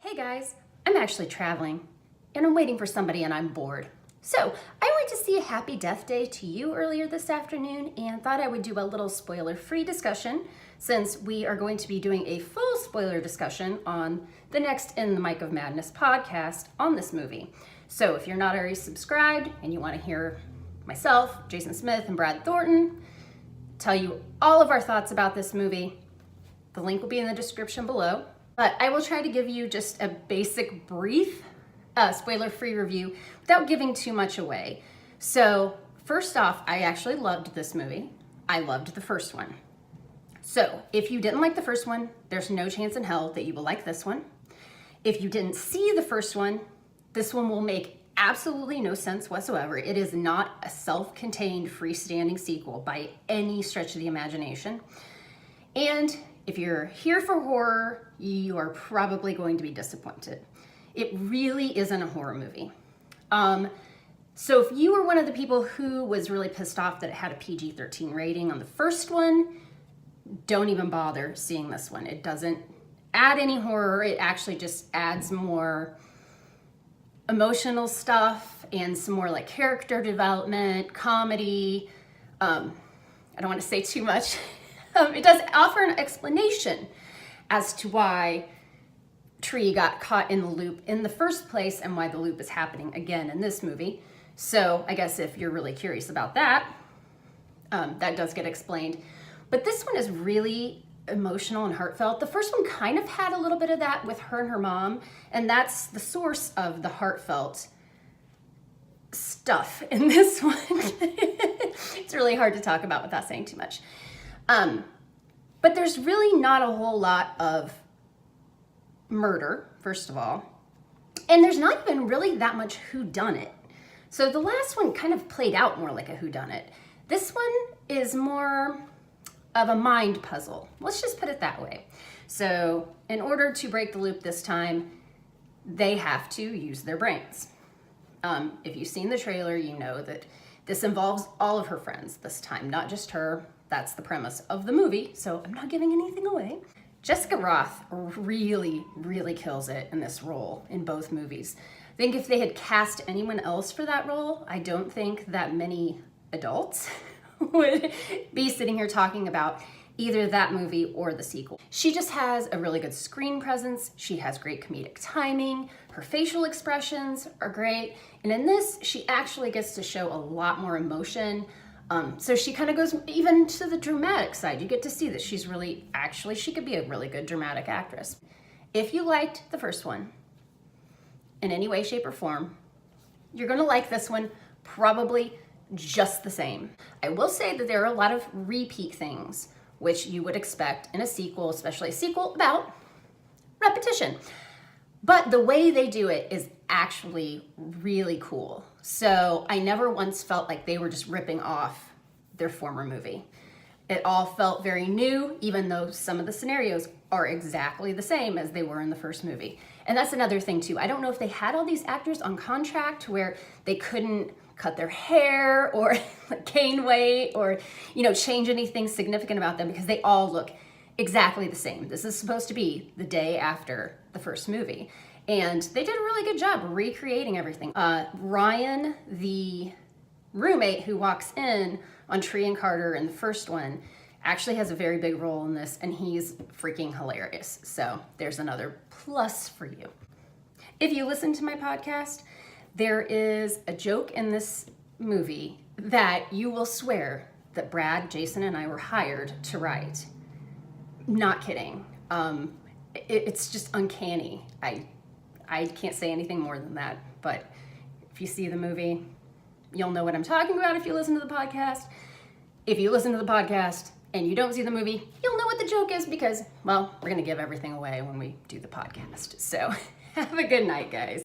Hey guys, I'm actually traveling and I'm waiting for somebody and I'm bored. So I went to see A Happy Death Day to You earlier this afternoon and thought I would do a little spoiler-free discussion since we are going to be doing a full spoiler discussion on the next In the Mic of Madness podcast on this movie. So if you're not already subscribed and you want to hear myself, Jason Smith, and Brad Thornton tell you all of our thoughts about this movie, the link will be in the description below. But I will try to give you just a basic, brief, spoiler-free review without giving too much away. So first off, I actually loved this movie. I loved the first one. So if you didn't like the first one, there's no chance in hell that you will like this one. If you didn't see the first one, this one will make absolutely no sense whatsoever. It is not a self-contained, freestanding sequel by any stretch of the imagination. And if you're here for horror, you are probably going to be disappointed. It really isn't a horror movie. So if you were one of the people who was really pissed off that it had a PG-13 rating on the first one, don't even bother seeing this one. It doesn't add any horror. It actually just adds more emotional stuff and some more like character development, comedy. I don't want to say too much. It does offer an explanation as to why Tree got caught in the loop in the first place and why the loop is happening again in this movie. So I guess if you're really curious about that, that does get explained. But this one is really emotional and heartfelt. The first one kind of had a little bit of that with her and her mom, and that's the source of the heartfelt stuff in this one. It's really hard to talk about without saying too much. But there's really not a whole lot of murder, first of all. And there's not even really that much whodunit. So the last one kind of played out more like a whodunit. This one is more of a mind puzzle. Let's just put it that way. So in order to break the loop this time, they have to use their brains. If you've seen the trailer, you know that this involves all of her friends this time, not just her. That's the premise of the movie, so I'm not giving anything away. Jessica Roth really, really kills it in this role in both movies. I think if they had cast anyone else for that role, I don't think that many adults would be sitting here talking about either that movie or the sequel. She just has a really good screen presence. She has great comedic timing. Her facial expressions are great. And in this, she actually gets to show a lot more emotion. So she kind of goes even to the dramatic side. You get to see that she's really, actually, she could be a really good dramatic actress. If you liked the first one in any way, shape, or form, you're gonna like this one probably just the same. I will say that there are a lot of repeat things which you would expect in a sequel, especially a sequel about repetition. But the way they do it is actually really cool. So I never once felt like they were just ripping off their former movie. It all felt very new, even though some of the scenarios are exactly the same as they were in the first movie. And that's another thing too. I don't know if they had all these actors on contract where they couldn't cut their hair or gain weight or, change anything significant about them because they all look exactly the same. This is supposed to be the day after the first movie. And they did a really good job recreating everything. Ryan, the roommate who walks in on Tree and Carter in the first one, actually has a very big role in this, and he's freaking hilarious. So there's another plus for you. If you listen to my podcast, there is a joke in this movie that you will swear that Brad, Jason, and I were hired to write. Not kidding. It's just uncanny. I can't say anything more than that, but if you see the movie, you'll know what I'm talking about if you listen to the podcast. If you listen to the podcast and you don't see the movie, you'll know what the joke is because, well, we're gonna give everything away when we do the podcast. So have a good night, guys.